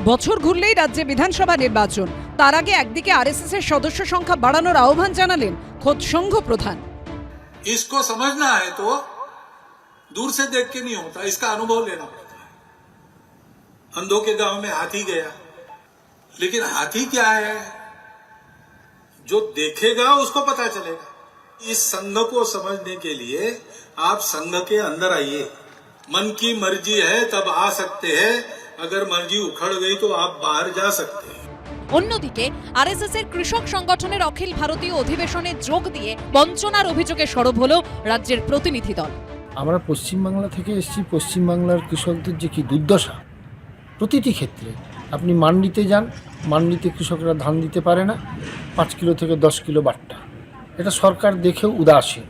বছর ঘুরলেই রাজ্যে বিধানসভা নির্বাচন, তার আগে একদিকে আরএসএস এর সদস্য সংখ্যা বাড়ানোর আহ্বান জানালেন খোদ সংঘ প্রধান। इसको समझना है तो दूर से देख के नहीं होता, इसका अनुभव लेना पड़ता है। अंधों के गांव में हाथी गया, लेकिन हाथी क्या है जो देखेगा उसको पता चलेगा। इस संघ को समझने के लिए आप संघ के अंदर आइए। मन की मर्जी है तब आ सकते हैं, अगर मर्जी उखड़ गई तो आप बाहर जा सकते हैं। অন্যদিকে আরএসএস এর কৃষক সংগঠনের অখিল ভারতীয় অধিবেশনে যোগ দিয়ে বঞ্চনার অভিযোগে সরব হলো রাজ্যের প্রতিনিধি দল। আমরা পশ্চিমবাংলা থেকে এসেছি, পশ্চিমবাংলার কৃষকদের যে কি দুর্দশা প্রতিটি ক্ষেত্রে। আপনি মান্ডিতে যান, মান্ডিতে কৃষকরা ধান দিতে পারে না, 5 কিলো থেকে 10 কিলো বাট্টা। এটা সরকার দেখেও উদাসীন।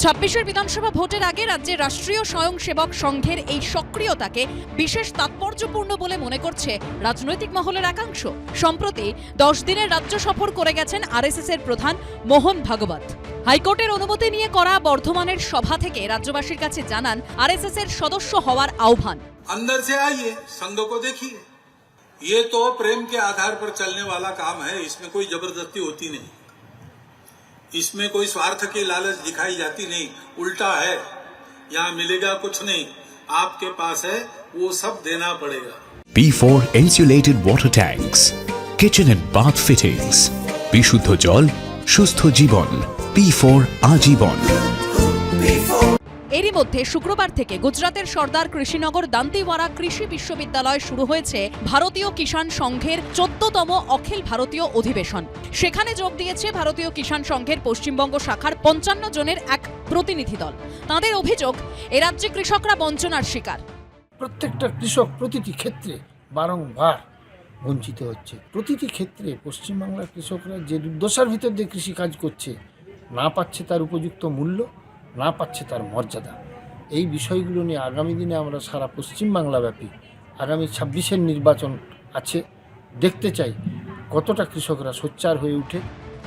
26 বিধানসভা ভোটের আগে রাজ্যের রাষ্ট্রীয় স্বয়ংসেবক সংঘের এই সক্রিয়তাকে বিশেষ তাৎপর্যপূর্ণ বলে মনে করছে রাজনৈতিক মহলের একাংশ। সম্প্রতি 10 দিনের রাজ্য সফর করে গেছেন আরএসএস এর প্রধান মোহন ভাগবত। হাইকোর্টের অনুমতি নিয়ে করা বর্ধমানের সভা থেকে রাজ্যবাসীর কাছে জানান আরএসএস এর সদস্য হওয়ার আহ্বান। अंदर से आइए, संघ को देखिए। ये तो प्रेम के आधार पर चलने वाला काम है, इसमें कोई जबरदस्ती होती नहीं, इसमें कोई स्वार्थ की लालच दिखाई जाती नहीं। उल्टा है, यहाँ मिलेगा कुछ नहीं, आपके पास है वो सब देना पड़ेगा। P4 insulated water tanks, kitchen and bath fittings, বিশুদ্ধ জল, সুস্থ জীবন, P4 আজীবন। এরই মধ্যে শুক্রবার থেকে গুজরাতের সর্দার কৃষিনগর দান্তিওয়ারা কৃষি বিশ্ববিদ্যালয়ে শুরু হয়েছে ভারতীয় কিষাণ সংঘের 14তম অখিল ভারতীয় অধিবেশন। সেখানে যোগ দিয়েছে ভারতীয় কিষাণ সংঘের পশ্চিমবঙ্গ শাখার 55 জনের এক প্রতিনিধি দল। তাদের অভিযোগ, এ রাজ্যে কৃষকরা বঞ্চনার শিকার। প্রত্যেকটা কৃষক প্রতিটি ক্ষেত্রে বারংবার বঞ্চিত হচ্ছে। প্রতিটি ক্ষেত্রে পশ্চিমবাংলার কৃষকরা যে দুর্দশার ভিতর দিয়ে কৃষিকাজ করছে, না পাচ্ছে তার উপযুক্ত মূল্য, না পাচ্ছে তার মর্যাদা। এই বিষয়গুলো নিয়ে আগামী দিনে আমরা সারা পশ্চিমবাংলাব্যাপী আগামী 26-এর নির্বাচন আছে, দেখতে চাই কতটা কৃষকরা সোচ্চার হয়ে উঠে।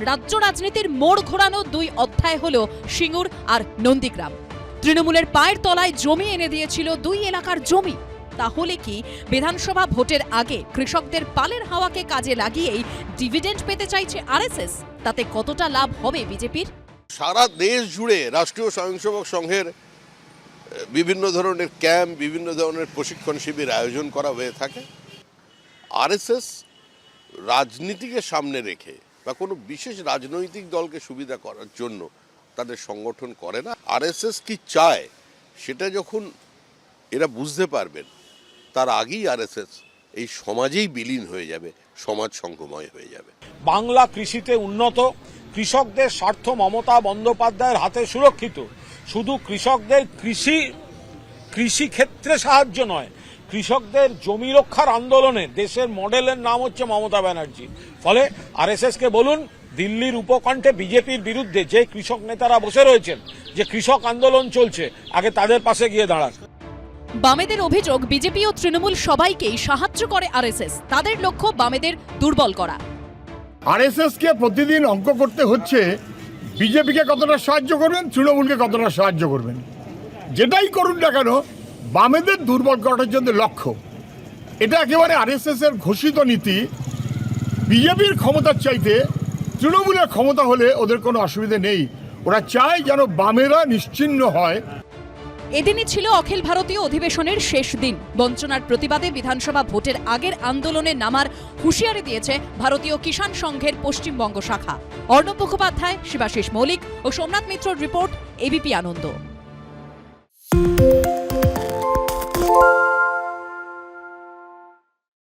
রাজ্য রাজনীতির মোড় ঘোরানো 2 অধ্যায় হলো সিঙ্গুর আর নন্দীগ্রাম। তৃণমূলের পায়ের তলায় জমি এনে দিয়েছিল 2 এলাকার জমি। তাহলে কি বিধানসভা ভোটের আগে কৃষকদের পালের হাওয়াকে কাজে লাগিয়েই ডিভিডেন্ড পেতে চাইছে আরএসএস? তাতে কতটা লাভ হবে বিজেপির? সারা দেশ জুড়ে রাষ্ট্রীয় স্বয়ংসেবক সংঘের বিভিন্ন ধরনের ক্যাম্প, বিভিন্ন ধরনের প্রশিক্ষণ শিবির আয়োজন করা হয়ে থাকে। আরএসএস রাজনীতিকে সামনে রেখে বা কোনো বিশেষ রাজনৈতিক দলকে সুবিধা করার জন্য তাদের সংগঠন করে না। আরএসএস কি চায় সেটা যখন এরা বুঝতে পারবেন, তার আগেই আরএসএস এই সমাজেই বিলীন হয়ে যাবে, সমাজ সংঘময় হয়ে যাবে। বাংলা কৃষিতে উন্নত, কৃষকদের স্বার্থ মমতা বন্দ্যোপাধ্যায়ের হাতে সুরক্ষিত। শুধু কৃষকদের কৃষি ক্ষেত্রে সাহায্য নয়, কৃষকদের জমি রক্ষার আন্দোলনে দেশের মডেলের নাম হচ্ছে মমতা ব্যানার্জি। ফলে আরএসএসকে বলুন, দিল্লির উপকণ্ঠে বিজেপির বিরুদ্ধে যে কৃষক নেতারা বসে রয়েছেন, যে কৃষক আন্দোলন চলছে, আগে তাদের পাশে গিয়ে দাঁড়ান। বামেদের অভিযোগ, বিজেপি ও তৃণমূল সবাইকেই সাহায্য করে আরএসএস। তাদের লক্ষ্য বামেদের দুর্বল করা। আরএসএস কে প্রতিদিন অঙ্ক করতে হচ্ছে বিজেপিকে কতটা সাহায্য করবেন, তৃণমূলকে কতটা সাহায্য করবেন। যেটাই করুন না কেন, বামেদের দুর্বল করার জন্য লক্ষ্য। এটা একেবারে আরএসএস এর ঘোষিত নীতি। বিজেপির ক্ষমতার চাইতে তৃণমূলের ক্ষমতা হলে ওদের কোনো অসুবিধা নেই। ওরা চায় যেন বামেরা নিশ্চিহ্ন হয়। এদিনই ছিল অখিল ভারতীয় অধিবেশনের শেষ দিন। বঞ্চনার প্রতিবাদে বিধানসভা ভোটের আগের আন্দোলনে নামার হুঁশিয়ারি দিয়েছে ভারতীয় কিষাণ সংঘের পশ্চিমবঙ্গ শাখা। অর্ণব মুখোপাধ্যায়, শিবাশিস মৌলিক ও সোমনাথ মিত্রর রিপোর্ট, এবিপি আনন্দ।